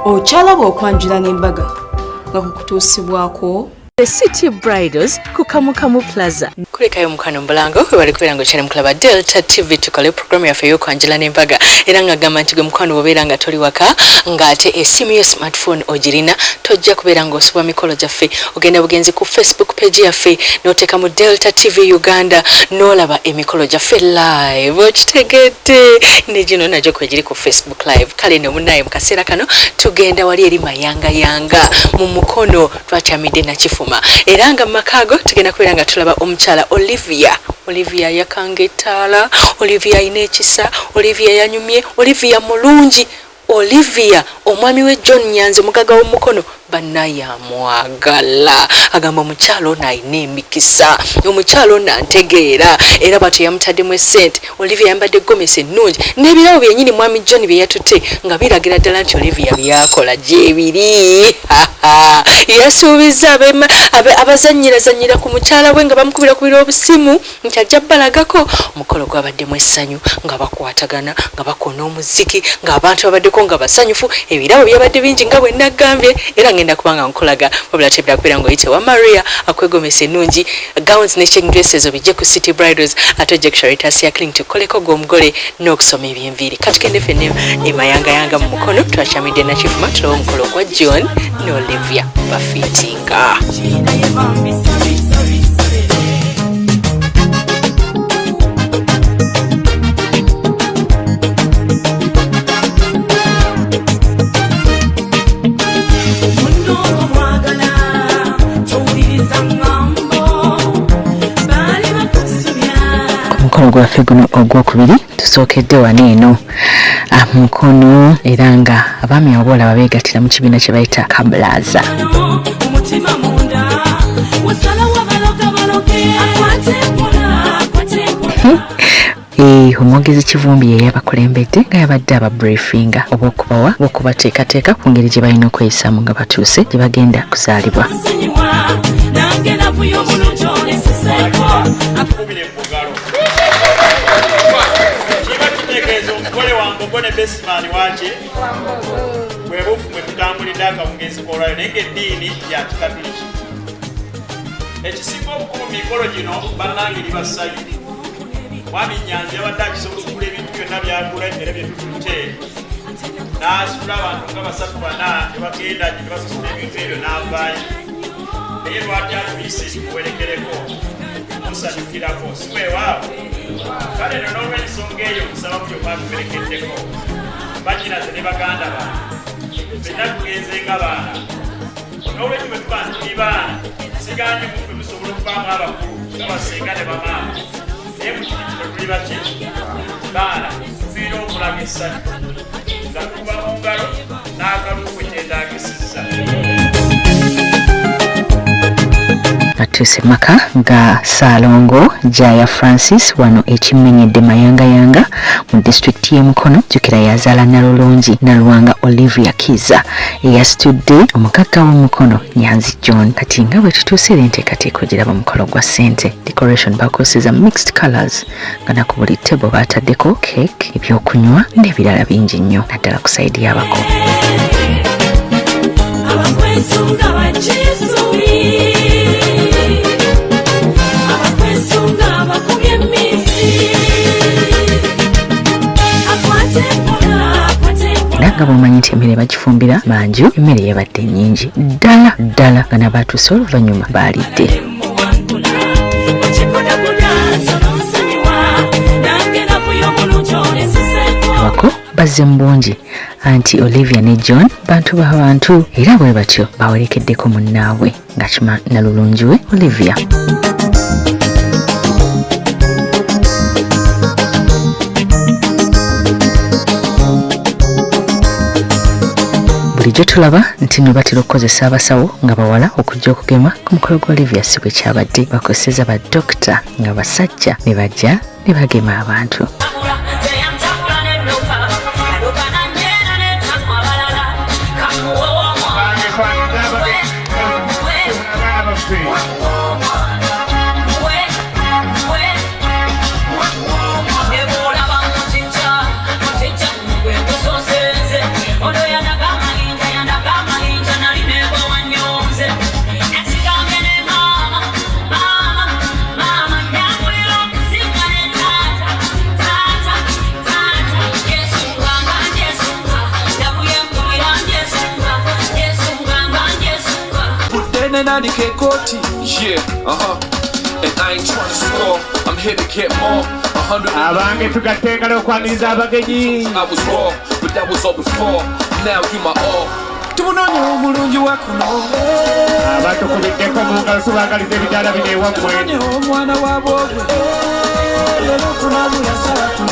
Okyalaba okwanjula n'embaga nga kukutuusibwako The City Bridals ku Kamukamu Plaza. Kulekayo mukano mbulango webali kubera ngo cyane mukulaba Delta TV tukale program yaffe y'okwanjula n'embaga era nga gamba nti gwe mukano bobera nga toli waka ngate esimu yo smartphone ogirina tojja kubera ngo osubwa mikolo gyaffe ogenda bugenzi ku Facebook page yaffe n'oteeka mu Delta TV Uganda n'olaba emikolo gyaffe live okitegedde ne gino najjo kwegiri ku Facebook live kale ne munaye mu kaseera kano tugenda wali eri mayanga mu mukono twakyamidde na kifuma era nga makago tugenda kubera nga tulaba omukyala Olivia yakangetaala Olivia inekisa Olivia yanyumye Olivia mulungi Olivia omwami we John Nyanze mugaga w'omukono banaya mwagala agamba omukyalo naine emikisa omukyalo nantegeera era batu yamutaddemu esente Olivia yambadde gomesi ennungi n'ebirabo byennyini mwami John bye yatutte nga biragira ddala nti Olivia byakola gyebiri yasuubiza abazanyira ku mukyala we nga bamukubira ku biro obusimu nti ajja balagako omukolo gwabaddemu essanyu nga bakwatagana nga bakona omuziki ng'abantu babaddeko nga basanyufu ebirabo byabadde bingi nga bwe nagambye era ngenda kubanga nkolaga wabula tebira kubera ngo yite wa Maria akwegomesa ennungi gowns ne changing dresses obijje ku City Bridals atoje Caritas ya clean tukoleko gomugole n'okusoma ebyenviri katukende fene emayanga mu mukono twachamide na chief matro omukolo kwa John ne Olivia bafitinga Mukono gwaffe guno ogwokubiri tusookedde wano eno mukono era nga abaami abola babeegattira mu kibiina kye bayita Kablaza omwogezi Kivumbi ye yabakulembedde nga yabadde ababriefinga oba okubawa okubateekateeka ku ngeri gye balina okweyisaamu nga batuuse gye bagenda kuzaalibwa Gone bestman wache webufu mwetutambulidde akawungezi kolwayo naye ng'eddiini ya kikatuliki ekisinga obukulu mu mikolo gino bannange libasayu mwami Nyanzi yabadde akisobola okugula ebintu byonna byagula era bye tutute n'asitula abantu nga 3-4 ne bagenda gye ne basasula ebintu ebyo n'avaayo naye lwati atuyise tuwerekereko musanyukirako si bwewaabo kale no n'olw'ensonga eyo nsaba buli omwatuwerekeddeko bakinaze ne baganda bange fenna tugenze nga baana n'olwekyo bwe tuba tuli baana siganye muffe musobola okuvaamu abakulu nga basenga ne bamaama naye mu kiti kino tuli baki baana tufiire okulaga essanyu nga tukuba mu ngalo n'akalulu kwe kyetaagisizza atuuse maka ga Salongo Jaya Francis wano ekimenyedde mayanga mu district y'e Mukono jukira yazaala Nalulungi Nalwanga Olivia Kiza eyasitudde omugagga w'Omukono Nyanzi John kati nga bwe tutuuse enteekateeka ogiraba mukolo gwa ssente decoration bakoseza mixed colors nga naku buli table baataddeko cake ebyokunywa n'ebirala bingi nnyo naddala ku saidi y'abako nga bwomanyi nti emmere bagifumbira manju emmere yabadde nnyingi ddala nga nabatuuse oluvannyuma baalidde abako bazze mu bungi anti Olivia ne John bantu b'abantu era bwe batyo bawerekeddeko munnaabwe ng'akima Nalulungi we Olivia bulijjo tulaba nti no batera okukozesa abasawo nga bawala okujja okugema ku mukolo gwa Olivia si bwe kyabadde bakoseza badokita nga basajja ne bajja ne bagema abantu Nandike Koti. Yeah, and I ain't trying to score, I'm here to get more. 100 abange tugatengala okwaniriza abagenyi. I was wrong, but that was all before. Now you my all. Tumunonye omulungi wakuno. Abatukubiddeko mu ngalo tubagaliza ebidaala bino ewammwe. Tumunonye omwana wa bwogwe. Lero kunabula salatu.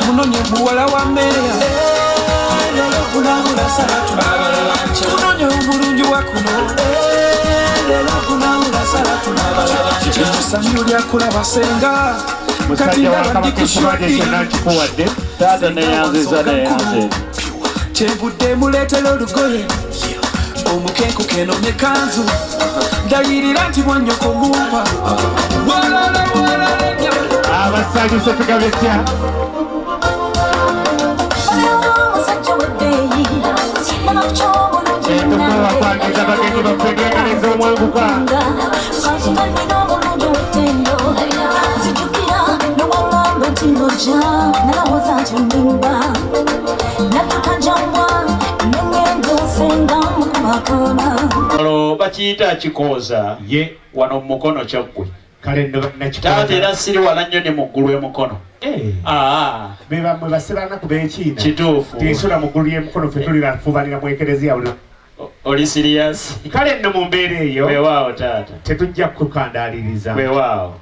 Tumunonye muwala wa Meria. Lero kunabula salatu. Tumunonye omulungi wakuno. Lero kunabula salatu. Ekisanyu lyakulaba senga. Musajja wa Kabaka Kusubadde kyonna nkikuwadde. Taata neyanziza neyanze. Kyevudde muleetera olugoye omukenku kenomye kanzu ndayirira nti bwanyoko mumpa abasanyuse tugabetya entukuba kwangiza abagenyi baffe gengereza omwanguka olwo bakiyita kikooza ye wano mumukono kyaggwe kale taata era siri wala nnyo ne muggulu y'emukono bebamwe basebanaku b'ekiina kituufu tisula muggulu y'emukono fe tulirafubanira mu ekereziya buli oli siriyasi kale nno mu mbeera eyo weewaawo taata tetujja kukandaaliriza weewaawo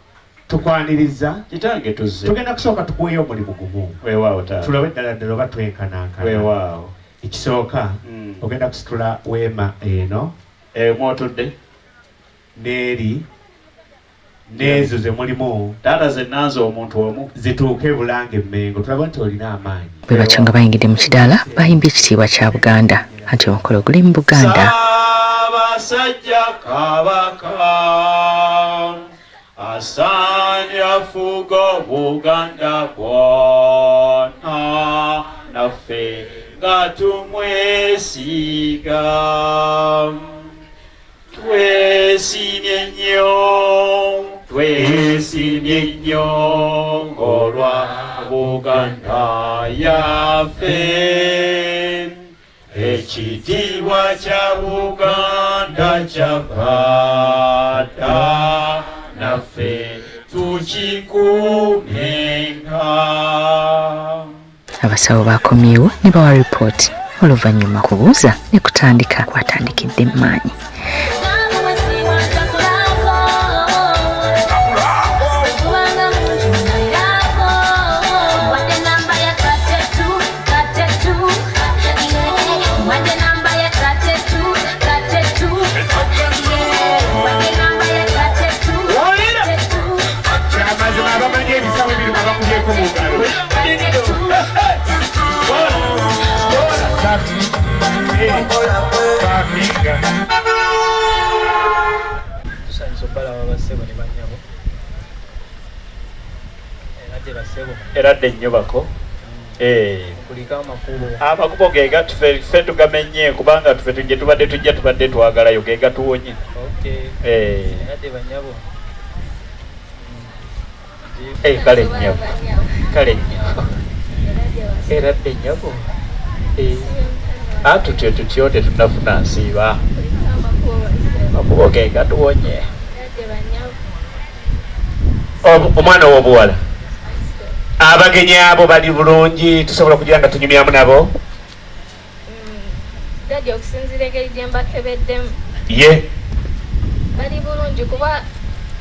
tukwaniriza kitange tuzze tugenda kusooka tukuweeyo omulimu gumu weewaawo taata tulabe eddala ddala oba twenkanankana weewaawo ekisooka ogenda kusitula weema eno mwotudde n'eri n'ezo ze mulimu taata ze nanze omuntu omu zituuke Bulange Mmengo tulaba nti olina amaanyi bwe batyo nga bayingidde mu kidaala bayimbye ekitiibwa kya Buganda anti omukolo guli mu Buganda. Basajja Kabaka asanya fugo Buganda bwona naffe nga tumwesiga twesimye nnyo olwa Buganda yaffe ekitiibwa kya Buganda kyavada naffe tukikumenga. Abasawo bakomyewo ne bawa ripooti oluvannyuma kubuuza ne kutandika kwatandikidde emmaanyi. Eradde nnyo bako amakubo ge ffe tugamenye kubanga ffe tujje tubadde twagalayo ge gatuwonye kale nnyabo eradde nnyabo tutyo tetunafuna nsiiba amakubo ge gatuwonye omwana w'obuwala abagenyi abo bali bulungi tusobola kugira nga tunyumyamu nabo dadi okusinziira engeri gye mbakebeddemu ye bali bulungi kuba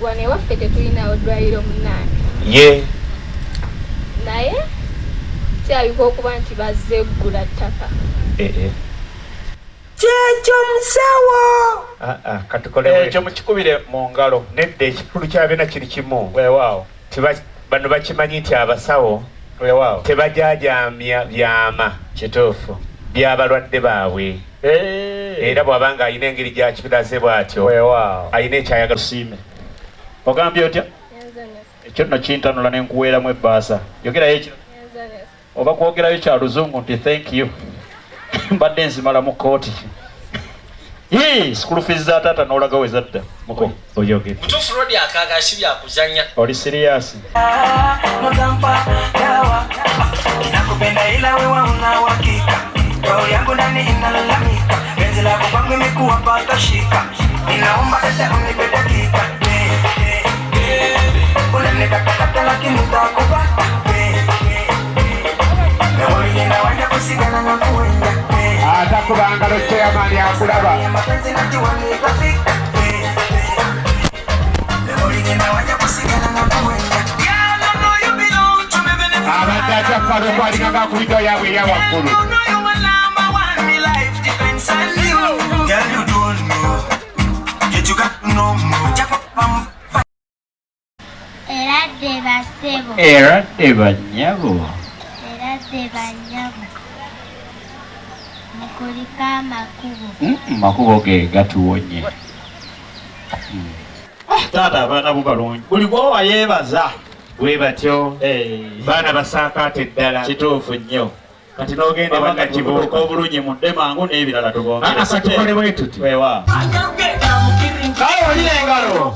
wano ewaffe tetulinawo ddwaliro munaana ye naye kyabika okuba nti bazze eggula ttaka kyekyo musawo katukole ekyo mukikubire mu ngalo nedda ekikulu kyabyona kiri kimu weewaawo bano bakimanyi nti abasawo weewaawo tebajajamya byama kituufu byabalwadde baabwe era bw'abanga alina engeri gyakibiraze bw'atyo weewaawo alina ekyayagala siime ogambye otya ekyo nno kintanula nenkuweeramu ebbaasa yogerayo ekiro oba kwogerayo kya luzungu nti thank you mbadde nzimala mu kooti school fees za taata n'olaga we zadda muko oyogere mutuufu lodi akaaga si byakuzanya oli siriyasi nakupenda ila wewe una uhakika roho yangu ndani inalalamika penzi lako kwangu imekuwa pata shika Ninaomba sasa unipe dakika. Unaneka kata lakini nitakupata. Naona wanja kusigana na kuenda. Atakubanga lote ya mali ya kulaba. Mapenzi najua nitafika. Naona wanja kusigana na kuenda. Abadde kalo kwali nga kulido yawe ya wakulu. Era de banyabo. Mukulika makubo. Makubo ge gatuwonye. Taata abaana bo balungi. Buli gwowa yeebaza. Bwe batyo. Baana basaakaate ddala. Kituufu nnyo. Kati n'ogende banga kibuuka obulungi mudde mangu n'ebirala tubongere. Asa tukole bwe tuti. Weewa. Kale olina engalo.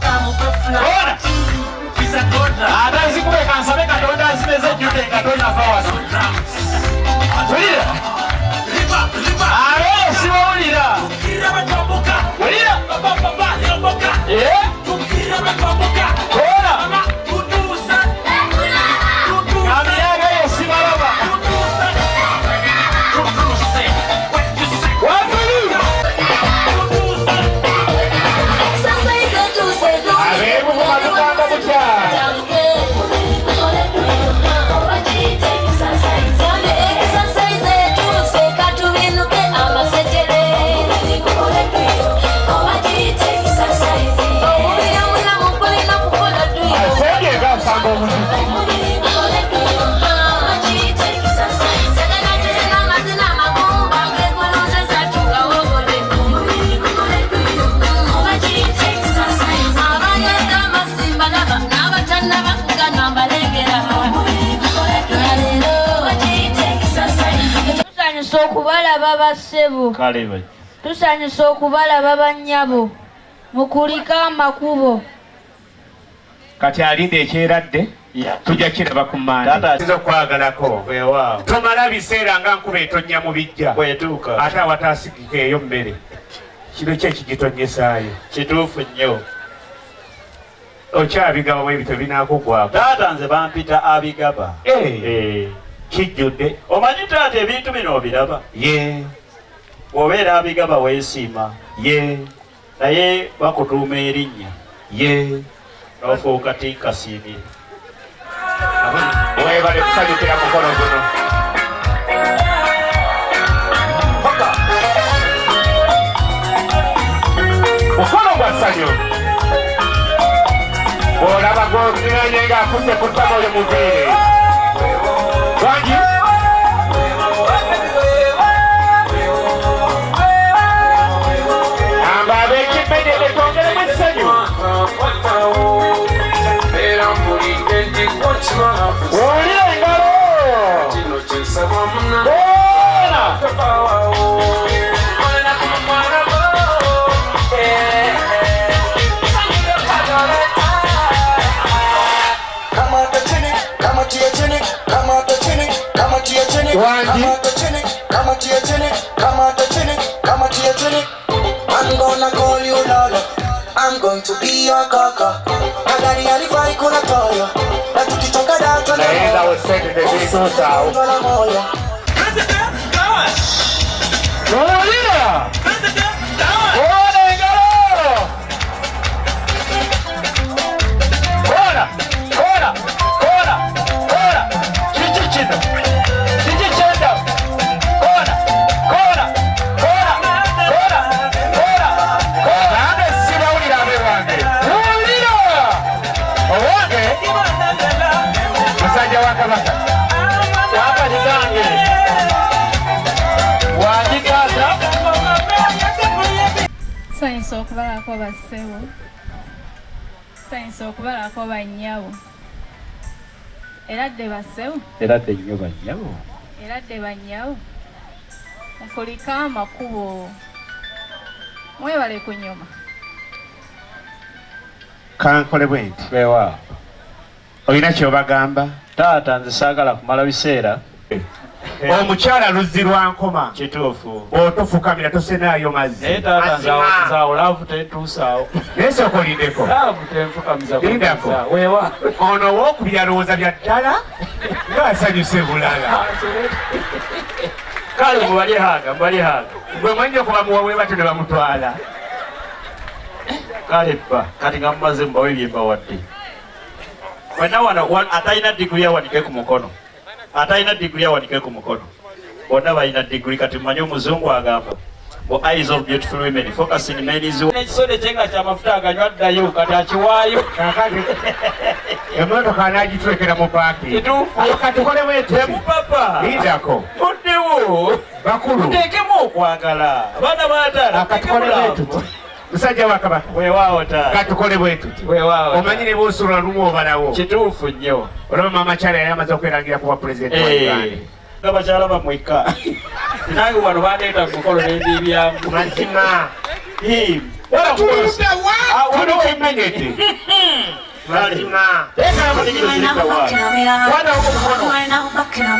Bona. Ate zikuweka nsabe Katonda azimeze ejjudde nga tonava wano. Wulira. Alo siwulira. Wulira. Bona. Kamiyaga yo sibalaba. Abeebu kumadukanga mukyala. Okubalaba bassebo tusanyusa okubalaba bannyabo mukulika amakubo kati alinde ekyeradde tujja kiraba ku manda okwagalako tomala biseera nga nkuba etonnya mu bijja ate awataasigika eyo mmere kino ki ekigitonyesaayo Kituufu nnyo. okyabigaba bwe bityo binaakugwako. Taata nze bampita abigaba. Kijjudde. Omanyi taata ebintu bino obiraba? Ye. Bw'obeera abigaba weesiima. Ye. Naye bakutuuma erinnya. Ye. N'ofuuka tinkasiimire. Weebale kusanyukira mukono guno. Mukono gwa ssanyu. Bw'olaba gw'ozinanye ng'akutte ku ttama oyo muviire. Wangi? Amba ab'ekimmedde twongeremu essanyu. Wulira engalo. I'm gonna call you Lola. I'm going to be your kaka. Nagari alifai kuna toyo. Na tukitoka dato na naenda usende vitu sawa. Wulira. Sanyusa okubalako bassebo, sanyusa okubalako bannyabo. Eradde bassebo, Eradde nnyo bannyabo. eradde bannyabo. Mukulika amakubo, mwebale kunyuma. Kankole bwe nti olina ky'obagamba? Taata nze saagala kumala biseera. Omukyala luzzi lwa nkoma. Kituufu. Otofukamira tosenaayo mazzi. Naye taata nzaawo laavu tentuusaawo. Naye sokolindeko. Laavu tenfukamiza. Lindako. Weewa. Ono owookubiri alowooza bya ddala ng'asanyuse bulala. Kale mubali haaga. Gwe mwenye kuba muwawe batyo ne bamutwala. Kale bba kati nga mumaze mubawe byemba wadde. Wena wano atalina diguli awanike ku mukono. Bonna balina diguli kati mmanyi omuzungu agamba. Eyes of beautiful women focusing men's work. Ekisode kyenga kyamafuta aganywa addayo kati akiwaayo. Emmotoka anaagitwekera mu paaki. Katukole bwetu. Papa. Lindako. Muddewo. Bakulu. Tuteekemu okwagala. Abaana baataala. Katukole bwetu. Musajja wa Kabaka. Weewaawo taata. Katukole bwetu. Weewaawo. Omanyi ne bw'osula lumu obalawo. Kituufu nnyo. Olaba Maama Kyala yali amaze okwerangira kuba pulezidenti wa Uganda. Abakyala bamweka. Nange wano bandeeta ku mukolo n'endiibyamu. Mazima. Wano wemmenyete. Mazima. Teeka amutigiro zirika waali. Wana omukono.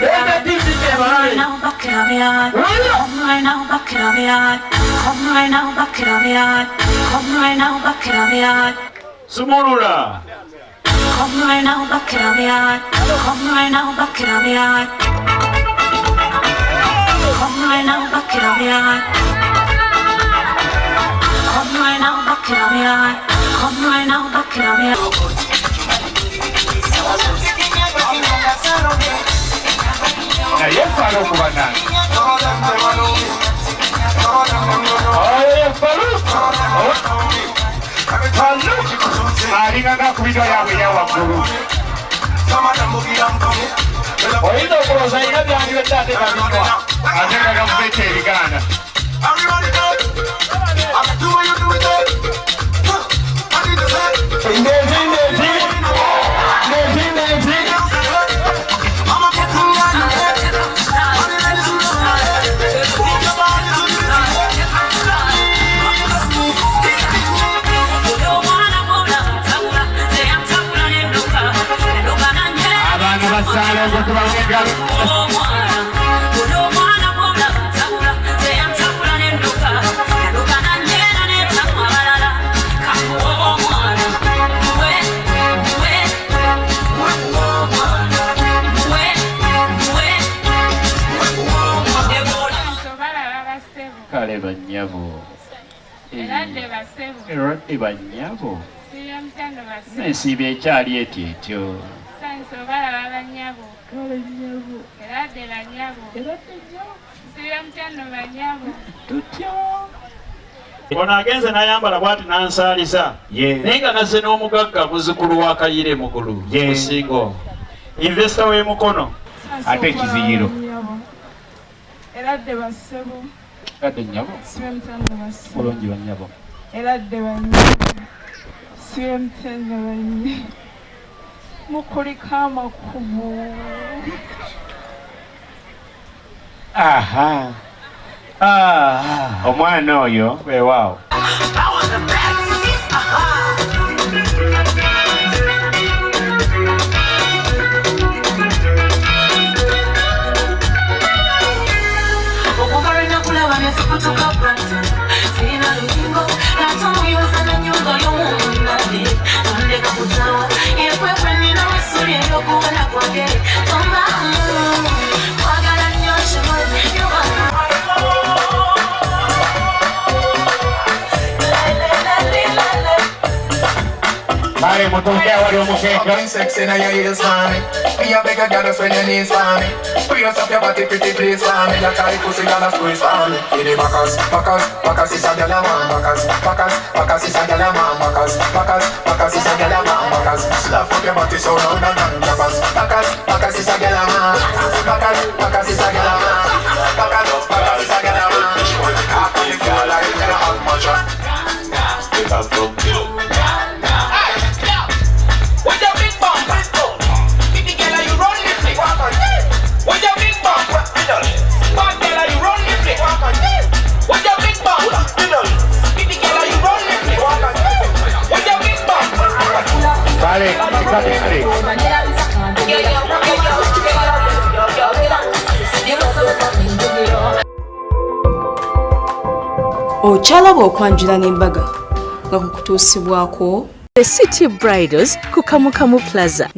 Eka tiiti kyebalaye. Sumulula. Come right now, back in my yard. Come right now, back in my yard. Come right now, back in my yard. Come right now, back in my yard. Come right now, back in my yard. Alinga kubidwa yawe ya waggulu. Oyinza okulooza ina byandiwe tate babinywa. Ate nga gamubeeta ebiganda. Kale bannyabo. Eradde bannyabo. N'ensiiba ekyali etyo. Ono agenze n'ayambala bw'ati n'ansaaliza. Naye nga nazze n'omugagga muzzukulu wa Kayire Mugulu. Musingo. Investor w'e Mukono. Ate ekiziyiro. Eradde bassebo. Eradde nnyabo. Sibe mutanda bassebo. Bulungi bannyabo. Eradde bannyabo. Sibe mutanda bannyabo. Mukuliko amakubo. Aha. Omwana oyo weewaawo. Vale, motokea wali omukeka. Sexy now your heels for me. Be a bigger girl, friend your knees for me. Brace up your body, pretty please for me. That carry pussy girl, squeeze for me. Give the backers is a girl a man. Backers is a girl a man. Backers is a girl a man. Backers slap up your body so loud and backers is a girl a man. Backers is a girl a man. Backers is a girl a man. After the girl, I don't have much. Pick up from you. Vale, vale. mukyala bwe okwanjula n'embaga nga kukutuusibwako The City Bridals ku Kamukamu Plaza.